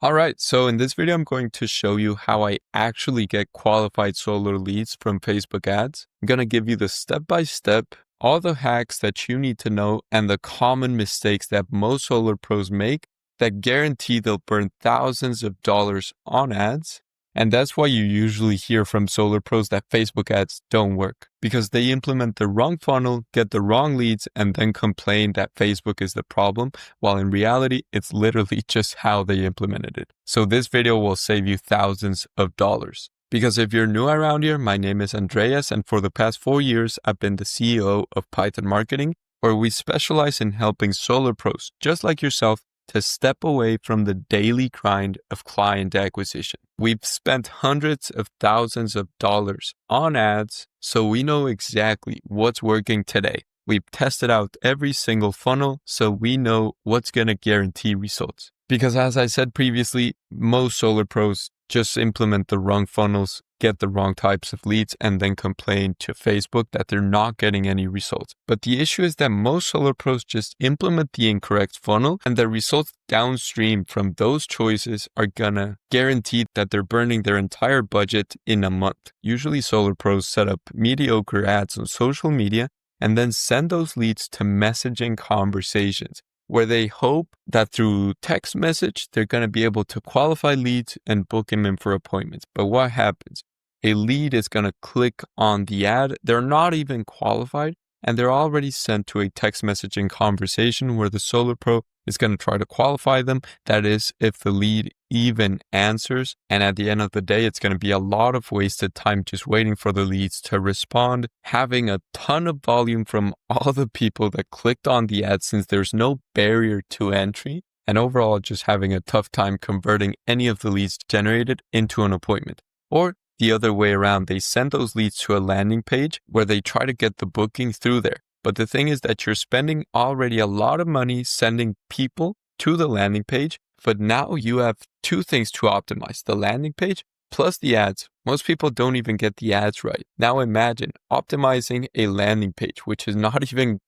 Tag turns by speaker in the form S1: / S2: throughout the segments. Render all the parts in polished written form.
S1: All right, so in this video, I'm going to show you how I actually get qualified solar leads from Facebook ads. I'm going to give you the step-by-step, all the hacks that you need to know, and the common mistakes that most solar pros make that guarantee they'll burn thousands of dollars on ads. And that's why you usually hear from solar pros that Facebook ads don't work, because they implement the wrong funnel, get the wrong leads, and then complain that Facebook is the problem, while in reality, it's literally just how they implemented it. So this video will save you thousands of dollars. Because if you're new around here, my name is Andreas, and for the past 4 years, I've been the CEO of Python Marketing, where we specialize in helping solar pros, just like yourself, to step away from the daily grind of client acquisition. We've spent hundreds of thousands of dollars on ads, so we know exactly what's working today. We've tested out every single funnel, so we know what's going to guarantee results. Because as I said previously, most solar pros just implement the wrong funnels, get the wrong types of leads, and then complain to Facebook that they're not getting any results. But the issue is that most solar pros just implement the incorrect funnel, and the results downstream from those choices are gonna guarantee that they're burning their entire budget in a month. Usually solar pros set up mediocre ads on social media and then send those leads to messaging conversations, where they hope that through text message, they're going to be able to qualify leads and book them in for appointments. But what happens? A lead is going to click on the ad. They're not even qualified, and they're already sent to a text messaging conversation where the solar pro is going to try to qualify them. That is, if the lead even answers. And at the end of the day, it's going to be a lot of wasted time just waiting for the leads to respond, having a ton of volume from all the people that clicked on the ad since there's no barrier to entry, and overall just having a tough time converting any of the leads generated into an appointment. Or the other way around, they send those leads to a landing page where they try to get the booking through there. But the thing is that you're spending already a lot of money sending people to the landing page, but now you have two things to optimize: the landing page plus the ads. Most people don't even get the ads right. Now imagine optimizing a landing page, which is not even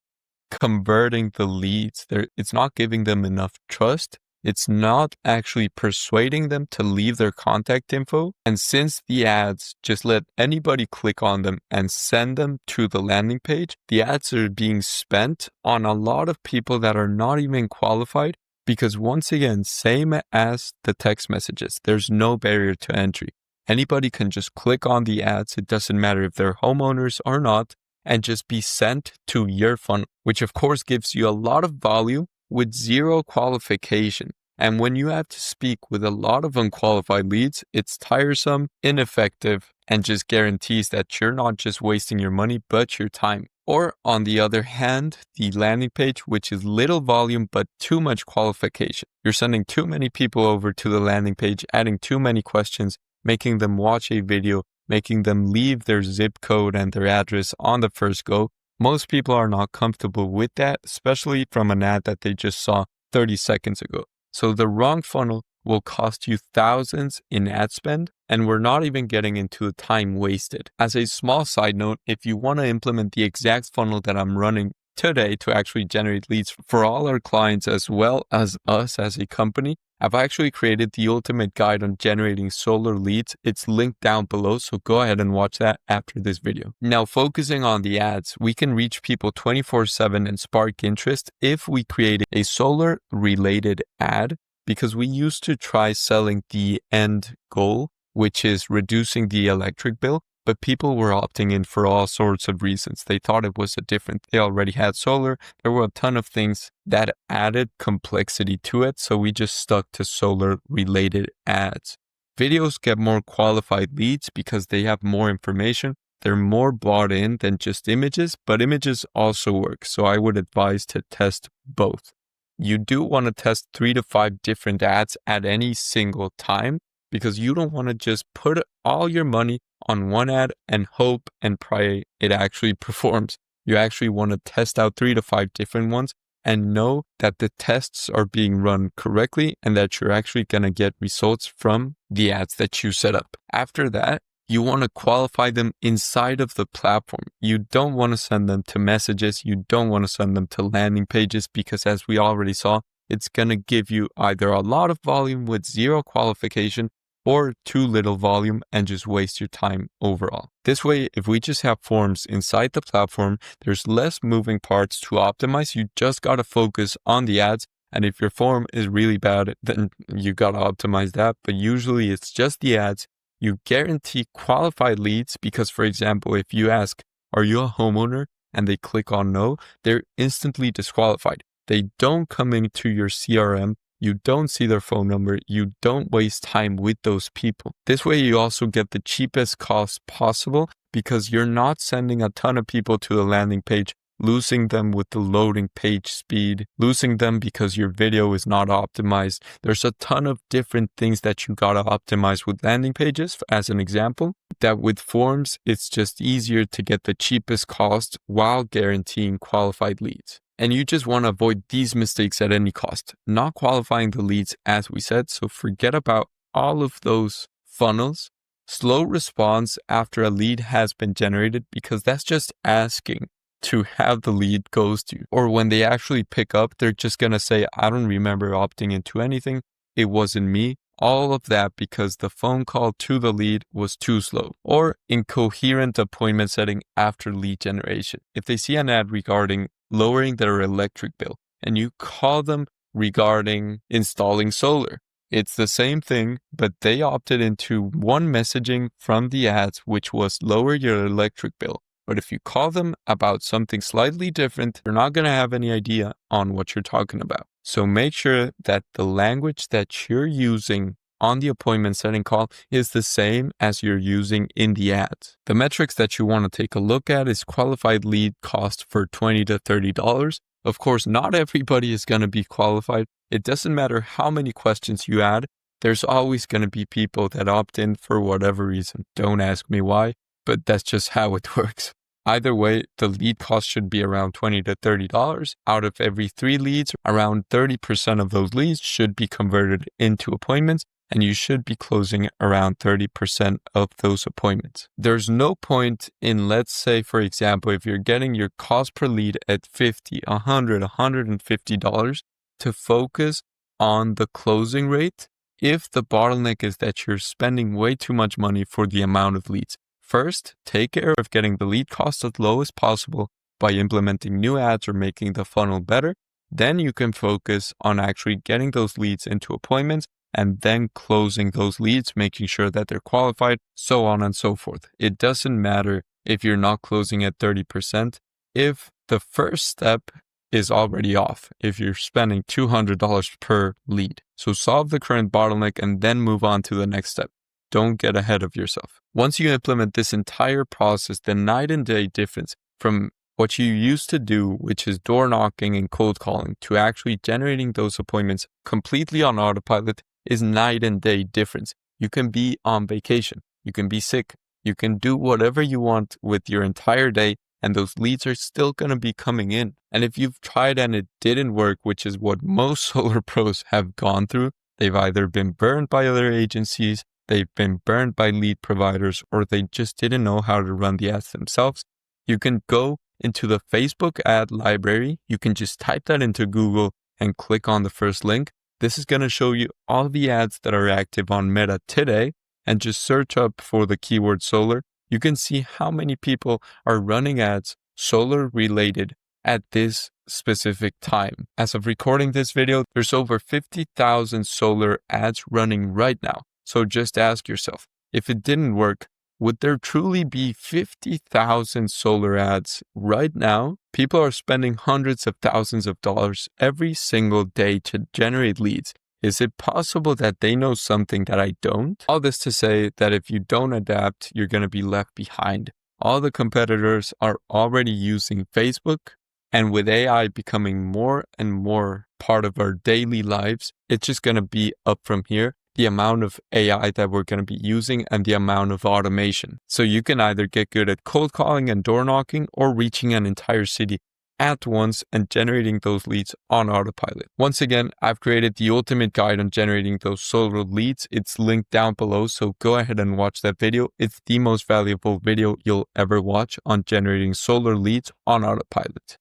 S1: converting the leads. It's not giving them enough trust. It's not actually persuading them to leave their contact info. And since the ads just let anybody click on them and send them to the landing page, the ads are being spent on a lot of people that are not even qualified, because once again, same as the text messages, there's no barrier to entry. Anybody can just click on the ads. It doesn't matter if they're homeowners or not, and just be sent to your funnel, which of course gives you a lot of volume with zero qualification. And when you have to speak with a lot of unqualified leads, it's tiresome, ineffective, and just guarantees that you're not just wasting your money, but your time. Or on the other hand, the landing page, which is little volume, but too much qualification. You're sending too many people over to the landing page, adding too many questions, making them watch a video, making them leave their zip code and their address on the first go. Most people are not comfortable with that, especially from an ad that they just saw 30 seconds ago. So the wrong funnel will cost you thousands in ad spend, and we're not even getting into the time wasted. As a small side note, if you want to implement the exact funnel that I'm running today to actually generate leads for all our clients as well as us as a company, I've actually created the ultimate guide on generating solar leads. It's linked down below, so go ahead and watch that after this video. Now, focusing on the ads, we can reach people 24/7 and spark interest if we create a solar related ad, because we used to try selling the end goal, which is reducing the electric bill, but people were opting in for all sorts of reasons. They thought it was they already had solar. There were a ton of things that added complexity to it, so we just stuck to solar related ads. Videos get more qualified leads because they have more information. They're more bought in than just images, but images also work, so I would advise to test both. You do want to test 3 to 5 different ads at any single time, because you don't want to just put all your money on one ad and hope and pray it actually performs. You actually want to test out 3 to 5 different ones and know that the tests are being run correctly and that you're actually going to get results from the ads that you set up. After that, you want to qualify them inside of the platform. You don't want to send them to messages. You don't want to send them to landing pages, because as we already saw, it's going to give you either a lot of volume with zero qualification or too little volume and just waste your time overall. This way, if we just have forms inside the platform, there's less moving parts to optimize. You just got to focus on the ads. And if your form is really bad, then you got to optimize that. But usually it's just the ads. You guarantee qualified leads because, for example, if you ask, are you a homeowner? And they click on no, they're instantly disqualified. They don't come into your CRM. You don't see their phone number. You don't waste time with those people. This way, you also get the cheapest cost possible because you're not sending a ton of people to the landing page, losing them with the loading page speed, losing them because your video is not optimized. There's a ton of different things that you gotta optimize with landing pages, as an example, that with forms, it's just easier to get the cheapest cost while guaranteeing qualified leads. And you just want to avoid these mistakes at any cost. Not qualifying the leads, as we said, so forget about all of those funnels. Slow response after a lead has been generated because that's just asking to have the lead ghost you. Or when they actually pick up, they're just going to say, I don't remember opting into anything. It wasn't me. All of that because the phone call to the lead was too slow. Or incoherent appointment setting after lead generation. If they see an ad regarding lowering their electric bill and you call them regarding installing solar, it's the same thing, but they opted into one messaging from the ads, which was lower your electric bill. But if you call them about something slightly different, you're not going to have any idea on what you're talking about. So make sure that the language that you're using on the appointment setting call is the same as you're using in the ads. The metrics that you want to take a look at is qualified lead cost for $20 to $30. Of course, not everybody is going to be qualified. It doesn't matter how many questions you add. There's always going to be people that opt in for whatever reason. Don't ask me why, but that's just how it works. Either way, the lead cost should be around $20 to $30. Out of every 3 leads, around 30% of those leads should be converted into appointments, and you should be closing around 30% of those appointments. There's no point in, let's say, for example, if you're getting your cost per lead at $50, $100, $150, to focus on the closing rate if the bottleneck is that you're spending way too much money for the amount of leads. First, take care of getting the lead cost as low as possible by implementing new ads or making the funnel better. Then you can focus on actually getting those leads into appointments and then closing those leads, making sure that they're qualified, so on and so forth. It doesn't matter if you're not closing at 30%. If the first step is already off, if you're spending $200 per lead. So solve the current bottleneck and then move on to the next step. Don't get ahead of yourself. Once you implement this entire process, the night and day difference from what you used to do, which is door knocking and cold calling, to actually generating those appointments completely on autopilot is night and day difference. You can be on vacation. You can be sick. You can do whatever you want with your entire day, and those leads are still going to be coming in. And if you've tried and it didn't work, which is what most solar pros have gone through, they've either been burned by other agencies, they've been burned by lead providers, or they just didn't know how to run the ads themselves. You can go into the Facebook ad library. You can just type that into Google and click on the first link. This is going to show you all the ads that are active on Meta today, and just search up for the keyword solar. You can see how many people are running ads solar related at this specific time. As of recording this video, there's over 50,000 solar ads running right now. So just ask yourself, if it didn't work, would there truly be 50,000 solar ads right now? People are spending hundreds of thousands of dollars every single day to generate leads. Is it possible that they know something that I don't? All this to say that if you don't adapt, you're going to be left behind. All the competitors are already using Facebook, and with AI becoming more and more part of our daily lives, it's just going to be up from here. The amount of AI that we're going to be using and the amount of automation. So you can either get good at cold calling and door knocking or reaching an entire city at once and generating those leads on autopilot. Once again, I've created the ultimate guide on generating those solar leads. It's linked down below, so go ahead and watch that video. It's the most valuable video you'll ever watch on generating solar leads on autopilot.